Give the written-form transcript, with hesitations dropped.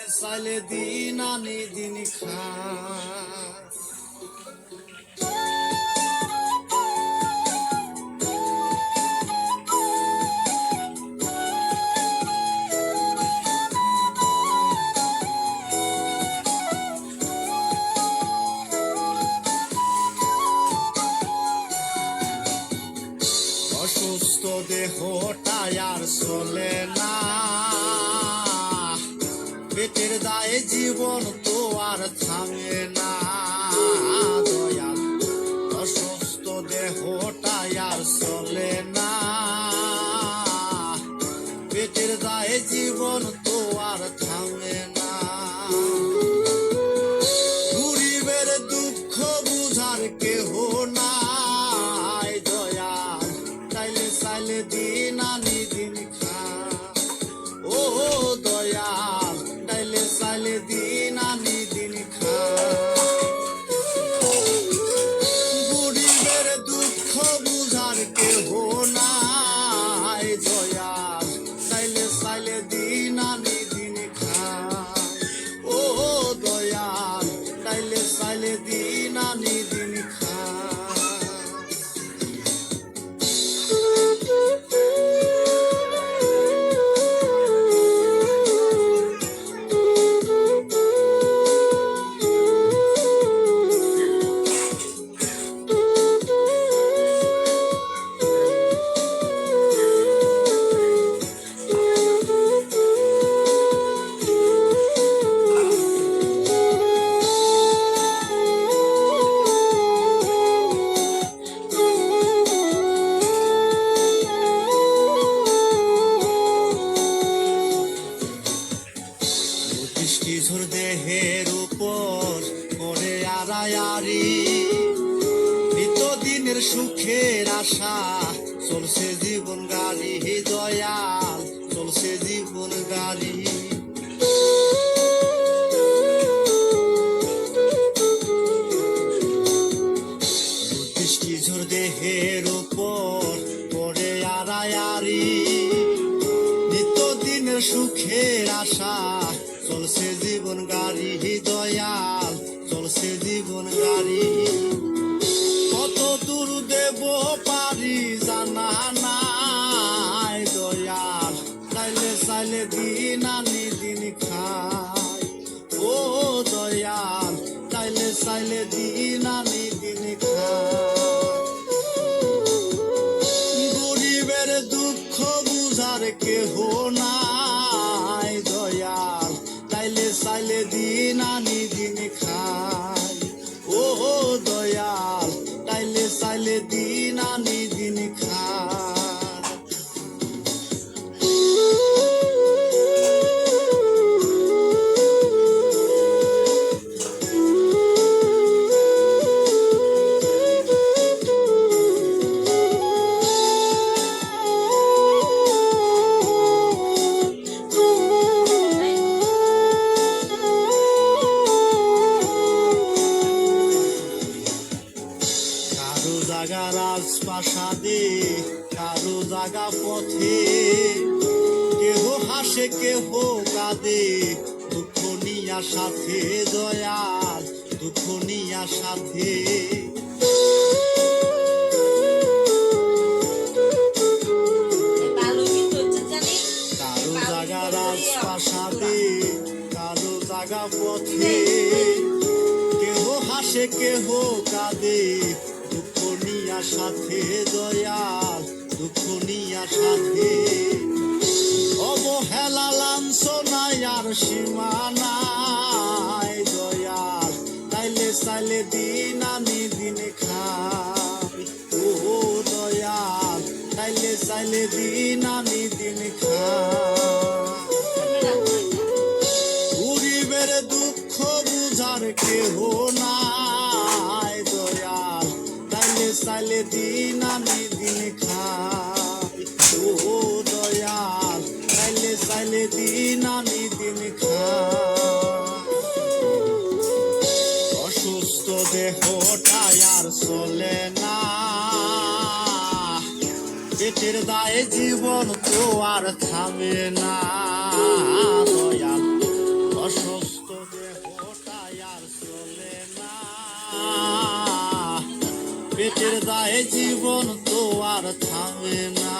চাইলে দিন আনি দিন খা অসুস্থ দেহটাই আর চলে না পেটের দায়ে জীবন তো আর থামে না দয়াল অসুস্থ দেহটাই আর চলে না পেটের দায়ে জীবন তো আর থামে না গরিবের দুঃখ বুঝার কেহ নাই দয়াল চাইলে চাইলে দিন আনি দিন খা ও দয়াল চাইলে চাইলে দিন আনি দিন খা গরিবের দুঃখ বুঝার কেহ নাই দয়াল চাইলে চাইলে দিন আনি দিন খা ও দয়াল চাইলে চাইলে দিন আনি দিন খা ঝোর দেহের উপর করে আড়ায়ারি নিত্যদিনের সুখের আশা চলছে জীবন গাড়ি দয়াল চলছে জীবন গাড়ি ঝোর দেহের উপর করে আড়ায়ারি নিত্যদিনের সুখের আশা চলছে জীবন গাড়ি দয়াল চলছে জীবন গাড়ি কত দূর দেব পারি জানা নাই দয়াল চাইলে চাইলে দিন আনি দিন খাই ও দয়াল চাইলে চাইলে দিন আনি দিন খাই গরিবের দুঃখ বুঝার কেহ নাই দয়াল চাইলে চাইলে দিন আনি দিন খাই ও দয়াল চাইলে চাইলে দিন আনি দিন খাই জাগা রাজপ্রাসাদে কারো জাগা পথে কেহ হাসে কেহ কাঁদে দুঃখ নিয়া সাথে দয়াল দুঃখ নিয়া সাথে কারো জাগা রাজপ্রাসাদে কারো জাগা পথে কেহ হাসে কেহ কাঁদে দুঃখ নিয়া সাথে দয়াল দুঃখ নিয়া সাথে অবহেলা লাঞ্ছনায় আর সীমা নাই দয়াল চাইলে চাইলে দিন আনি দিন খাই ও দয়াল চাইলে চাইলে দিন আনি দিন খাই গরিবের দুঃখ বুঝার কেহ নাই দয়াল চাইলে দিন আনি দিন খাই ও দয়াল চাইলে চাইলে দিন আনি দিন খাই অসুস্থ দেহটাই আর চলে না পেটের দায়ে জীবন তো আর থামে না দয়াল পেটের দায়ে জীবন তো আর থামে না